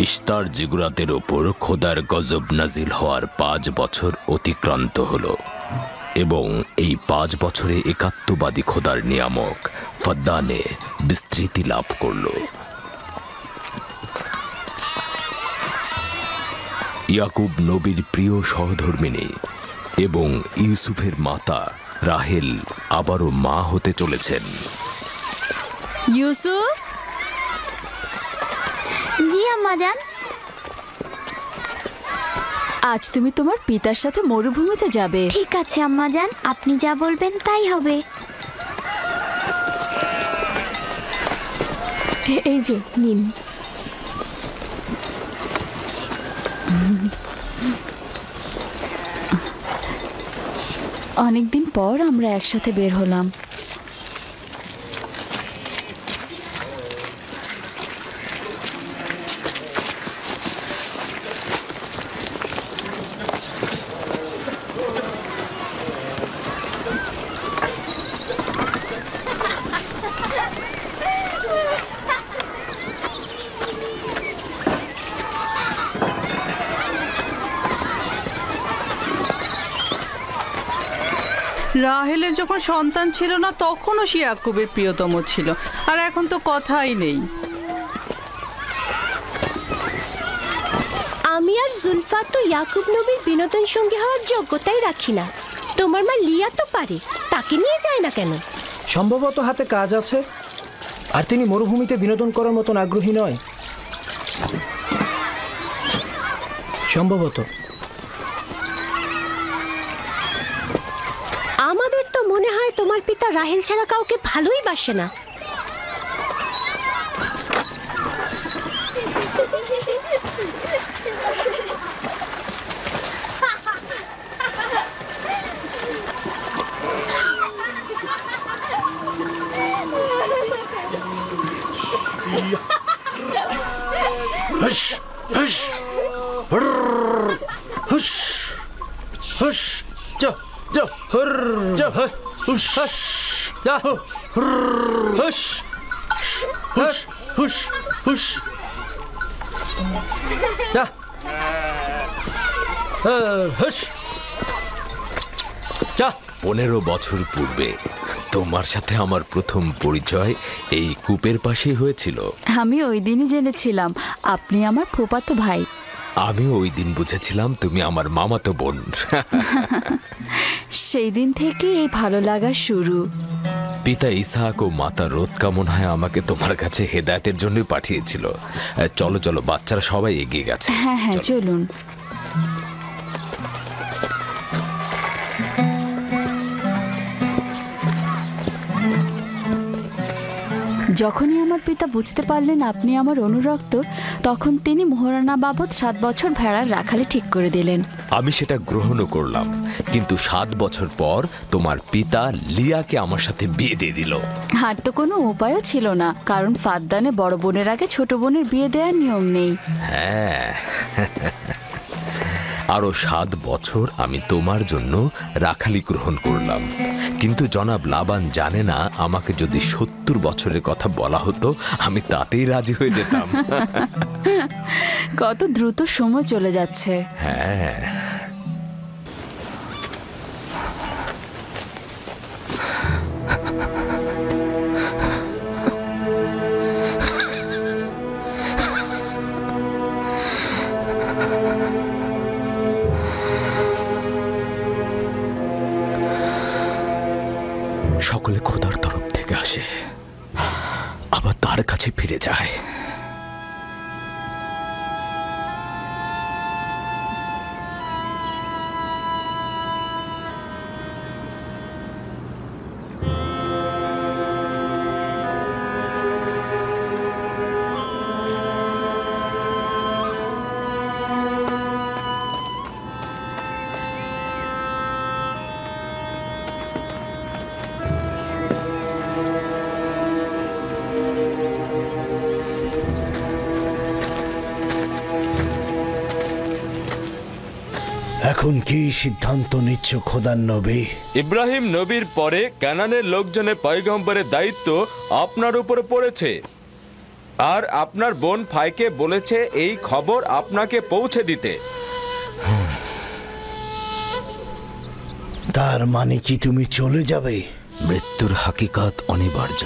Ishtar জিগুরাতের ওপর খোদার গজব নাজিল হওয়ার 5 বছর অতিক্রান্ত হল এবং এই 5 বছরে একাত্মবাদী খোদার নিয়ামক ফদ্দানে বিস্তৃতি লাভ করল। ইয়াকুব নবীর প্রিয় সহধর্মিণী এবং ইউসুফের মাতা রাহেল আবারও মা হতে চলেছেন। ইউসুফ, জি আম্মাজান। আজ তুমি তোমার পিতার সাথে মরুভূমিতে যাবে। ঠিক আছে আম্মাজান, আপনি যা বলবেন তাই হবে। এই যে নিন। অনেকদিন পর আমরা একসাথে বের হলাম। রাহেলের যখন সন্তান ছিল না তখনও সে ইয়াকুবের প্রিয়তম ছিল, আর এখন তো কথাই নেই। আমি আর জুলফা তো ইয়াকুব নবীর বিনোদন সঙ্গী হওয়ার যোগ্যতাই রাখি না। তোমার মা লিয়া তো পারে, তাকে নিয়ে যায় না কেন? সম্ভবত হাতে কাজ আছে, আর তিনি মরুভূমিতে বিনোদন করার মতন আগ্রহী নয়। সম্ভবত। আমাদের তো মনে হয় তোমার পিতা রাহেল ছাড়া কাউকে ভালোই বাসে না। হুশ হুশ হুশ হুশ যা যা যা হুশ যা হুশ হুশ হুশ হুশ যা হুশ যা। 15 বছর পূর্বে তোমার সাথে আমার প্রথম পরিচয় এই কূপের পাশে হয়েছিল। আমি ওই দিনই জেনেছিলাম আপনি আমার ফুফাতো ভাই। আমি ওই দিন বুঝেছিলাম তুমি আমার মামাতো বোন। সেই দিন থেকে এই ভালো লাগার শুরু। পিতা ইসহাক ও মাতা রোৎকা মনে হয় আমাকে তোমার কাছে হেদায়েতের জন্য পাঠিয়েছিল। চলো চলো, বাচ্চারা সবাই এগিয়ে গেছে। হ্যাঁ হ্যাঁ, চলুন। যখনই আমার পিতা বুঝতে পারলেন আপনি আমার অনুরক্ত, তখন তিনি মোহরানা বাবদ 7 বছর ভেড়ার রাখালি ঠিক করে দিলেন। আমি সেটা গ্রহণও করলাম, কিন্তু 7 বছর পর তোমার পিতা লিয়াকে আমার সাথে বিয়ে দিয়ে দিল। আর তো কোনো উপায়ও ছিল না, কারণ ফাদ্দানে বড় বোনের আগে ছোট বোনের বিয়ে দেওয়ার নিয়ম নেই। হ্যাঁ, আরো 7 বছর আমি তোমার জন্য রাখালি গ্রহণ করলাম, কিন্তু জনাব লাবান জানে না আমাকে যদি 70 বছরের কথা বলা হতো আমি তাতেই রাজি হয়ে যেতাম। কত দ্রুত সময় চলে যাচ্ছে। হ্যাঁ, সকলে খোদার তরফ থেকে আসে, আবার তার কাছে ফিরে যায়। এখন কি সিদ্ধান্ত নিচ্ছ খোদার নবী? ইব্রাহিম নবীর পরে কানানের লোকজনের পয়গম্বরের দায়িত্ব আপনার উপরে পড়েছে। আর আপনার বোন ফাইকে বলেছে এই খবর আপনাকে পৌঁছে দিতে। তার মানে কি তুমি চলে যাবে? মৃত্যুর হাকিকাত অনিবার্য,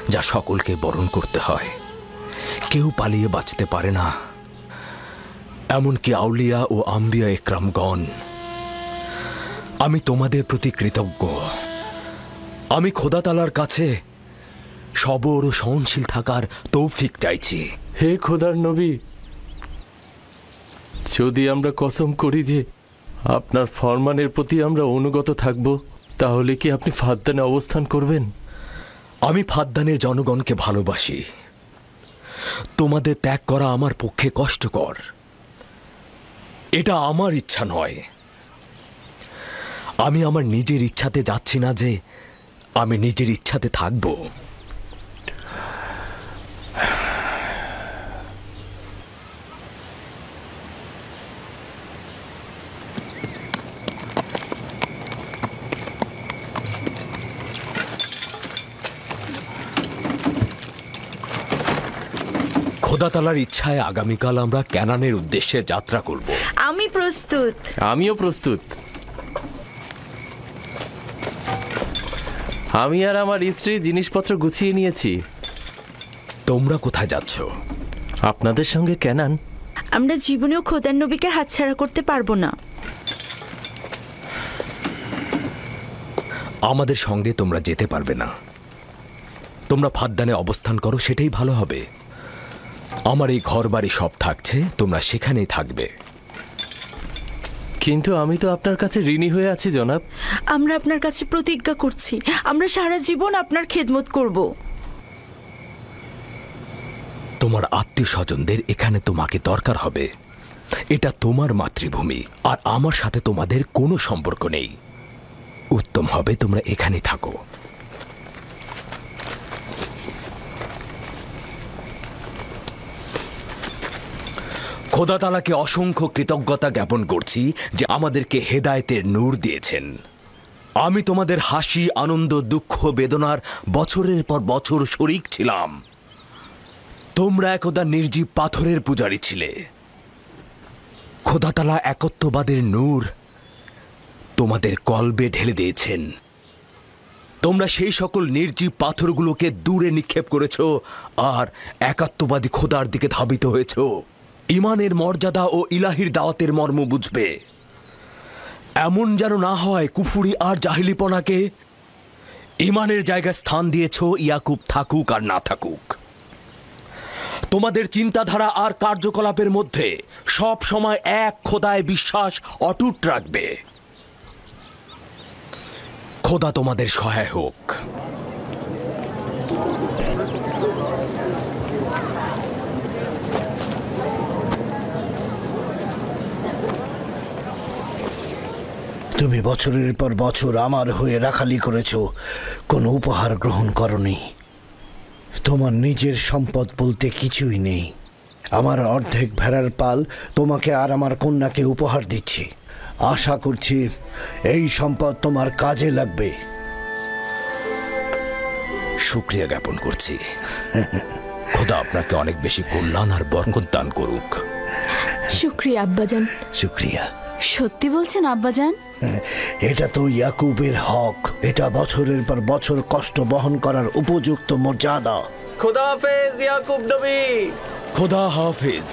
যা সকলকে বরণ করতে হয়। কেউ পালিয়ে বাঁচতে পারে না, এমনকি আউলিয়া ও আম্বিয়া একরামগণ। আমি তোমাদের প্রতি কৃতজ্ঞ। আমি খোদা তাআলার কাছে সবর ও সহনশীল থাকার তৌফিক চাইছি। হে খোদার নবী, যদি আমরা কসম করি যে আপনার ফরমানের প্রতি আমরা অনুগত থাকব, তাহলে কি আপনি ফাদ্দানে অবস্থান করবেন? আমি ফাদ্দানের জনগণকে ভালোবাসি। তোমাদের ত্যাগ করা আমার পক্ষে কষ্টকর। এটা আমার ইচ্ছা নয়। আমি আমার নিজের ইচ্ছাতে যাচ্ছি না যে আমি নিজের ইচ্ছাতে থাকব। খোদা তাআলার ইচ্ছায় আগামীকাল আমরা ক্যানানের উদ্দেশ্যে যাত্রা করব। আমি প্রস্তুত। আমিও প্রস্তুত। আমি আর আমার স্ত্রী জিনিসপত্র গুছিয়ে নিয়েছি। তোমরা কোথায় যাচ্ছ? আপনাদের সঙ্গে ক্যানান। আমরা জীবনেও খোদার নবীকে হাতছাড়া করতে পারবো না। আমাদের সঙ্গে তোমরা যেতে পারবে না। তোমরা ফাদ্দানে অবস্থান করো, সেটাই ভালো হবে। আমার এই ঘর বাড়ি সব থাকছে, তোমরা সেখানেই থাকবে। কিন্তু আমি তো আপনার কাছে ঋণী হয়ে আছি জনাব। আমরা আপনার কাছে প্রতিজ্ঞা করছি, আমরা সারা জীবন আপনার খেদমত করব। তোমার আত্মীয় স্বজনদের এখানে তোমাকে দরকার হবে। এটা তোমার মাতৃভূমি, আর আমার সাথে তোমাদের কোনো সম্পর্ক নেই। উত্তম হবে তোমরা এখানেই থাকো। খোদা তাআলাকে অসংখ্য কৃতজ্ঞতা জ্ঞাপন করছি যে আমাদেরকে হেদায়েতের নূর দিয়েছেন। আমি তোমাদের হাসি, আনন্দ, দুঃখ, বেদনার বছরের পর বছর শরিক ছিলাম। তোমরা একদা নির্জীব পাথরের পূজারী ছিলে। খোদা তাআলা একত্ববাদের নূর তোমাদের কলবে ঢেলে দিয়েছেন। তোমরা সেই সকল নির্জীব পাথরগুলোকে দূরে নিক্ষেপ করেছ আর একাত্মবাদী খোদার দিকে ধাবিত হয়েছ। ইমানের মর্যাদা ও ইলাহির দাওয়াতের মর্ম বুঝবে। এমন যেন না হয় কুফুরি আর জাহিলিপনাকে ইমানের জায়গায় স্থান দিয়েছ, ইয়াকুব থাকুক আর না থাকুক। তোমাদের চিন্তাধারা আর কার্যকলাপের মধ্যে সব সময় এক খোদায় বিশ্বাস অটুট রাখবে। খোদা তোমাদের সহায় হোক। তুমি বছরের পর বছর আমার হয়ে রাখালি করেছ, কোনো উপহার গ্রহণ করনি। তোমার নিজের সম্পদ বলতে কিছুই নেই। আমার অর্ধেক ভেড়ার পাল তোমাকে আর আমার কন্যাকে উপহার দিচ্ছি। আশা করছি এই সম্পদ তোমার কাজে লাগবে। শুকরিয়া জ্ঞাপন করছি। খোদা আপনাকে অনেক বেশি কল্যাণ আর বরকত দান করুক। শুক্রিয়া আব্বাজান। শুক্রিয়া। সত্যি বলছেন আব্বাজান? এটা তো ইয়াকুবের হক। এটা বছরের পর বছর কষ্ট বহন করার উপযুক্ত মর্যাদা। খোদা হাফেজ ইয়াকুব নবী। খোদা হাফেজ।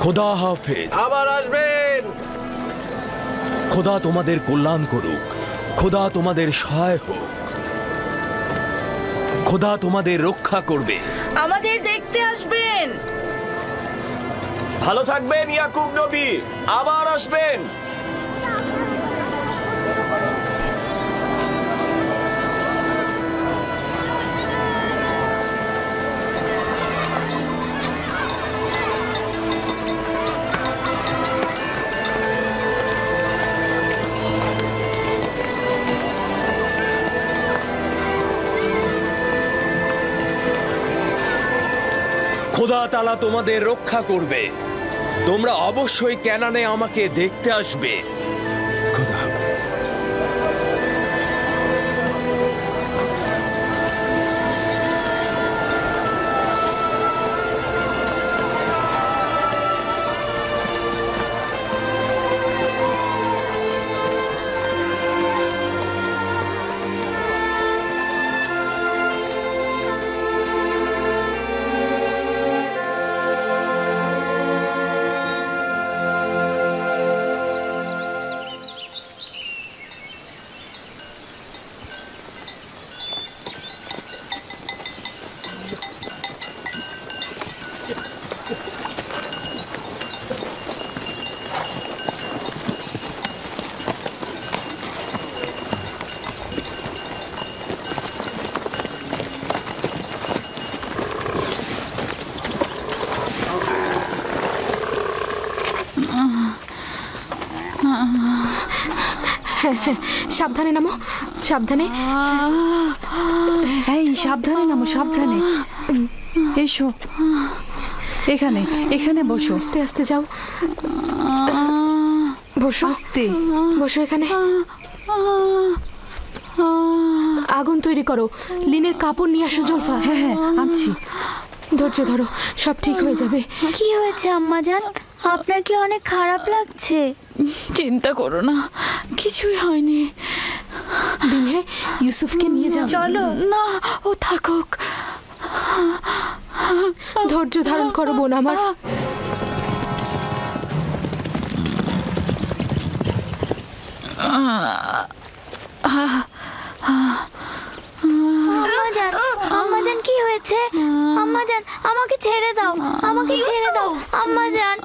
খোদা হাফেজ। আবার আসবেন। খোদা তোমাদের কল্যাণ করুক। খোদা তোমাদের সহায় হোক। খোদা তোমাদের রক্ষা করবে। আমাদের দেখতে আসবেন। ভালো থাকবেন ইয়াকুব নবী, আবার আসবেন। খোদা তাআলা তোমাদের রক্ষা করবে। তোমরা অবশ্যই ক্যানানে আমাকে দেখতে আসবে। খোদা হাফেজ। সাবধানে নামো, সাবধানে। এই সাবধানে নামো, সাবধানে। এসো, এখানে এখানে বসো। আস্তে আস্তে যাও, বসো। আস্তে বসো এখানে। আগুন তৈরি করো, লিনের কাপড় নিয়ে আসো জলফা। হ্যাঁ হ্যাঁ আনছি। ধৈর্য ধরো, সব ঠিক হয়ে যাবে। কি হয়েছে আম্মাজান? আপনার কি অনেক খারাপ লাগছে? চিন্তা করো না, কিছুই হয়নি। দিনে ইউসুফকে নিয়ে যাও। চলো। না, ও থাকুক। ধৈর্য ধারণ করো বোন আমার। আম্মাজান, আম্মাজান কি হয়েছে? আম্মাজান আমাকে ছেড়ে দাও, আমাকে ছেড়ে দাও। আম্মাজান,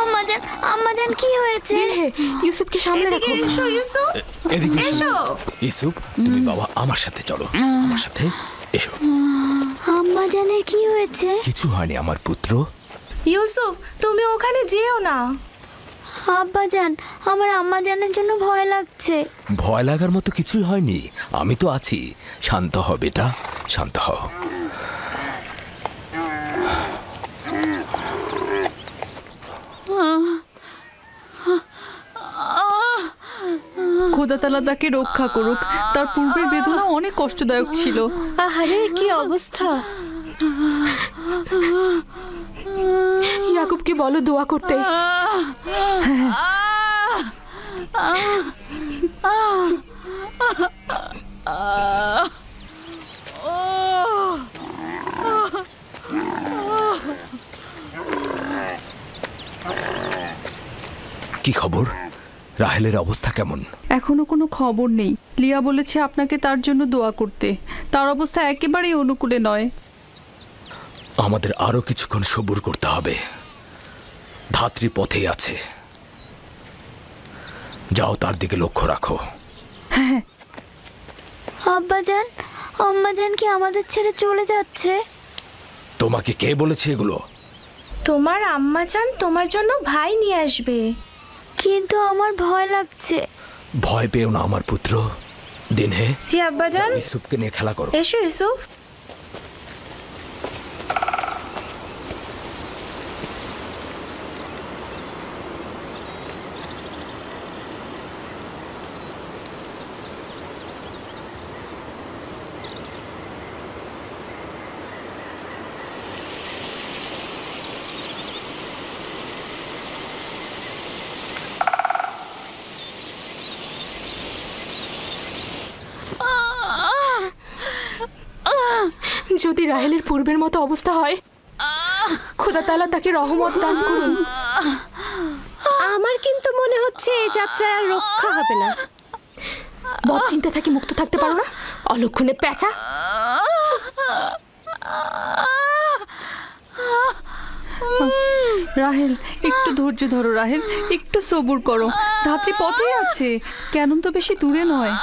আম্মাজান, আম্মাজান কি হয়েছে? দিনে ইউসুফকে সামনে রাখো। এদিকে এসো। ইউসুফ, তুমি বাবা আমার সাথে চলো, আমার সাথে এসো। আম্মাজানের কি হয়েছে? কিছু হয়নি আমার পুত্র। ইউসুফ, তুমি ওখানে যেও না। আব্বাজান, আমার আম্মাজানের জন্য ভয় লাগছে। ভয় লাগার মতো কিছুই হয়নি, আমি তো আছি। শান্ত হ বেটা, শান্ত হ। খোদা তাআলা তাকে রক্ষা করুক। তার পূর্বের বেদনা অনেক কষ্টদায়ক ছিল। আহারে কি অবস্থা! ইয়াকুবকে বলো দোয়া করতে। কি খবর? রাহেলের অবস্থা কেমন? এখনো কোনো খবর নেই। লিয়া বলেছে আপনাকে তার জন্য দোয়া করতে। তার অবস্থা একেবারেই অনুকূলে নয়। আমাদের আরো কিছুক্ষণ সবুর করতে হবে। ধাত্রী পথে আছে, যাও তার দিকে লক্ষ্য রাখো। আব্বাজান, আম্মাজান কি আমাদের ছেড়ে চলে যাচ্ছে? তোমাকে কে বলেছে এগুলো? তোমার আম্মাজান তোমার জন্য ভাই নিয়ে আসবে। কিন্তু আমার ভয় লাগছে। ভয় পেও না আমার পুত্র। দিনহে, জি আব্বাজান। ইউসুফকে নিয়ে খেলা করো। এসো ইউসুফ। যদি রাহেলের পূর্বের মতো অবস্থা হয়, খোদা তাআলা তাকে রহমত দান করুন। আমার কিন্তু মনে হচ্ছে এই যাত্রায় আর রক্ষা হবে না। বদ চিন্তা থেকে মুক্ত থাকতে পারো না, অলক্ষণে পেঁচা। রাহেল, একটু ধৈর্য ধরো। রাহেল, একটু সবুর করো। ধাত্রী পথে আছে, কেন তো বেশি দূরে নয়।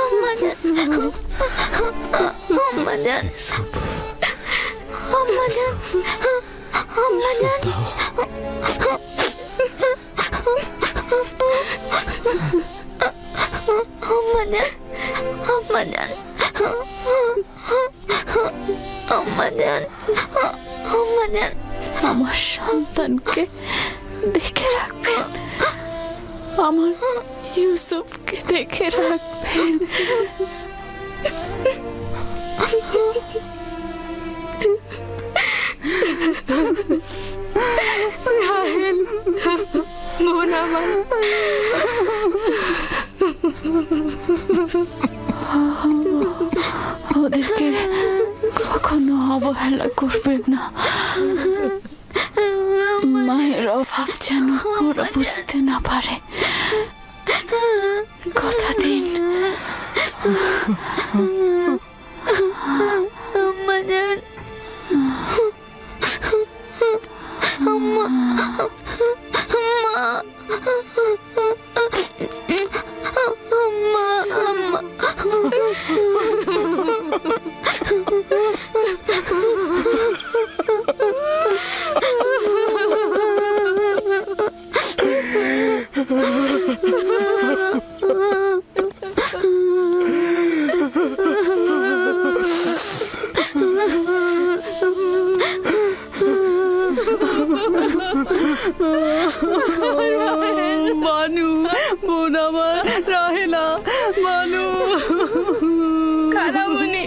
আম্মাজান, আম্মাজান, আম্মাজান, আম্মাজান, আম্মাজান, আম্মাজান, আম্মাজান, আম্মাজান, আমার সন্তানকে দেখে রাখবেন, আমার ইউসুফকে দেখে রাখবেন। রাহেল, বোন আমার, ওদেরকে কখনো অবহেলা করবেন না। মায়ের অভাব যেন ওরা বুঝতে না পারে, কথা দিন। আম্মাজান, আম্মা, আম্মা, আম্মা, মানু, বোন আমার, রাহেলা, মানু, খালামণি,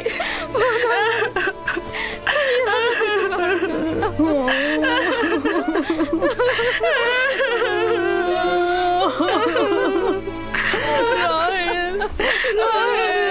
রাহেল, রাহেল।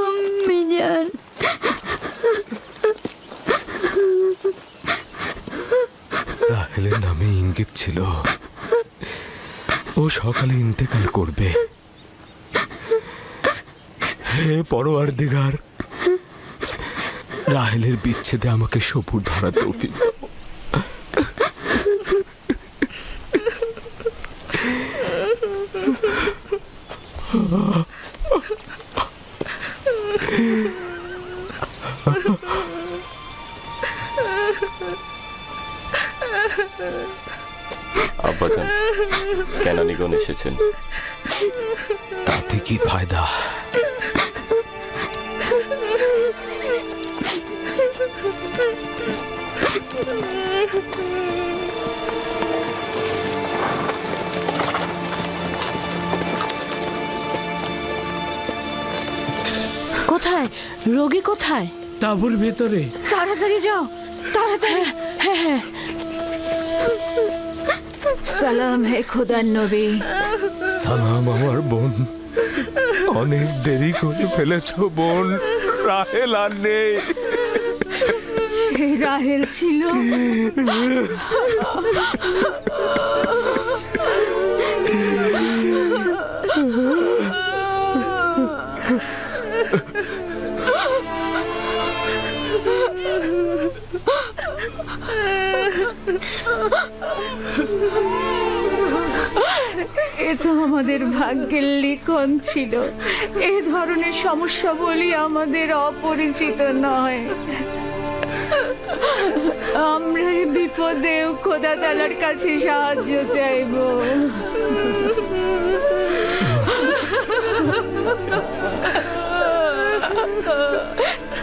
আম্মিজান, রাহেলের নামে ইঙ্গিত ছিল ও সকালে ইন্তেকাল করবে। হে পরওয়ারদিগার, রাহেলের বিচ্ছেদে আমাকে সবুর ধরা তৌফিক দাও। আব্বাজান, কেনানিগণ এসেছেন। তাতে কি ফায়দা? কোথায় রোগী? কোথায়? তাঁবুর ভেতরে। তাড়াতাড়ি যাও, তাড়াতাড়ি। হ্যাঁ হ্যাঁ। সালাম হে খোদার নবী। সালাম আমার বোন, অনেক দেরি করে ফেলেছ বোন। রাহেল আর নেই। সে রাহেল ছিল। এ তো আমাদের ভাগ্যের লিখন ছিল। এ ধরনের সমস্যা বলি আমাদের অপরিচিত নয়। আমরা এই বিপদেও খোদা তাআলার কাছে সাহায্য চাইব।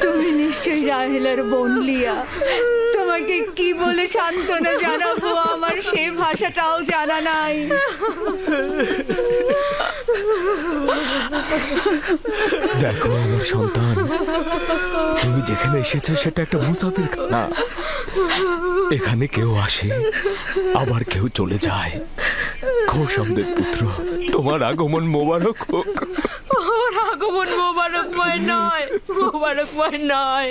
তুমি নিশ্চয়ই রাহেলার বোন লিয়া। তোমাকে কি বলে সান্ত্বনা জানাবো আমার সেই ভাষাটাও জানা নাই। দেখো আমার সন্তান, তুমি যেখানে এসেছো সেটা একটা মুসাফির খানা। এখানে কেউ আসে আবার কেউ চলে যায়। খোশামদের পুত্র, তোমার আগমন মোবারক হোক। ওর আগমন মোবারকময় নয়, মোবারকময় নয়।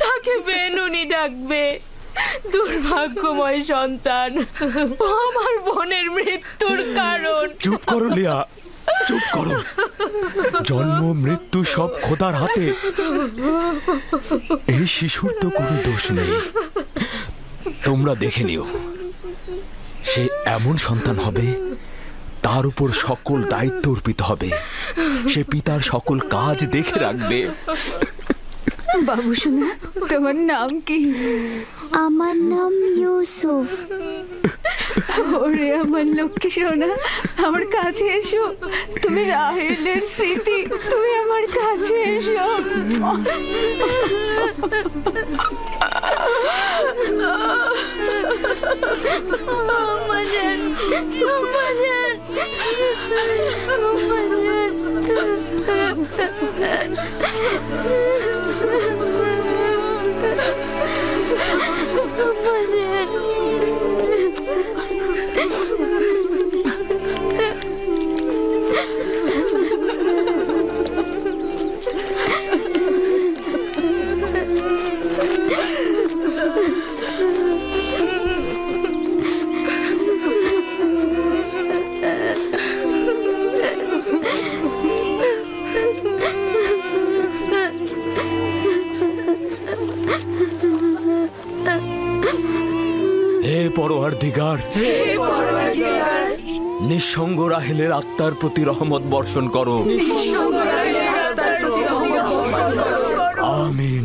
তাকে বেনুনি ডাকবে। দুর্ভাগ্যময় সন্তান, ও আমার বোনের মৃত্যুর কারণ। চুপ করো লিয়া, চুপ করো। জন্ম মৃত্যু সব খোদার হাতে। এই শিশুর তো কোনো দোষ নেই। তোমরা দেখে নিও, সে এমন সন্তান হবে তার উপর সকল দায়িত্ব অর্পিত হবে। সে পিতার সকল কাজ দেখে রাখবে। বাবু সোনা, তোমার নাম কি? আমার নাম ইউসুফ। ওরে আমার লক্ষ্মী সোনা, আমার কাছে এসো। তুমি রাহেলের স্মৃতি, তুমি আমার কাছে এসো। আমাজান, আমাজান, আমাজান। হে পরওয়ারদিগার, নিঃসঙ্গ রাহেলের আত্মার প্রতি রহমত বর্ষণ করো। আমিন।